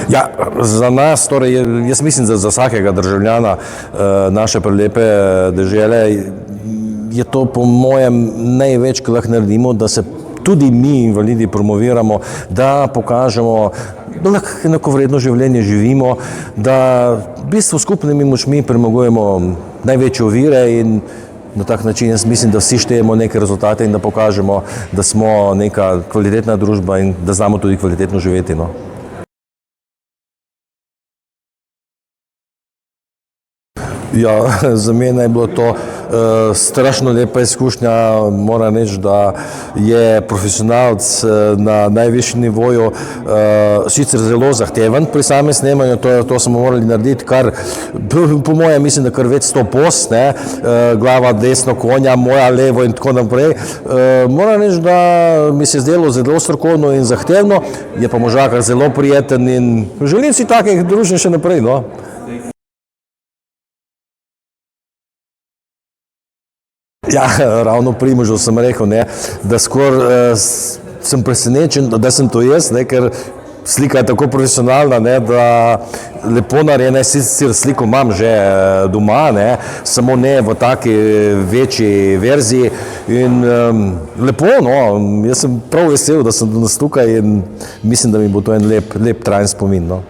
Ja, za nas, torej, jaz mislim, da za vsakega državljana naše prelepe dežele je to po mojem največ, kar lahko naredimo, da se tudi mi, invalidi, promoviramo, da pokažemo, da lahko enakovredno življenje živimo, da v bistvu skupnimi močmi premagujemo največje ovire in na tak način jaz mislim, da vsi štejemo neke rezultate in da pokažemo, da smo neka kvalitetna družba in da znamo tudi kvalitetno živeti. No. Ja, za mene je bilo to strašno lepa izkušnja. Moram reči, da je profesionalc na najvišjem nivoju sicer zelo zahteven pri samem snemanju, to smo morali narediti kar, po mojem mislim, da kar več 100 poz, ne, glava desno konja, moja levo in tako naprej. Moram reči, da mi se je zdelo zelo strokovno in zahtevno, je pa možakar zelo prijeten in želim si takih družin še naprej. No. Ja, ravno Primožu sem rekel, ne, da skoraj sem presenečen, da sem to jaz, ne, ker slika je tako profesionalna, ne, da lepo narejena, sicer sliko imam že doma, ne, samo ne v taki večji verziji in lepo, no, jaz sem prav vesel, da sem danes tukaj in mislim, da mi bo to en lep trajen spomin. No.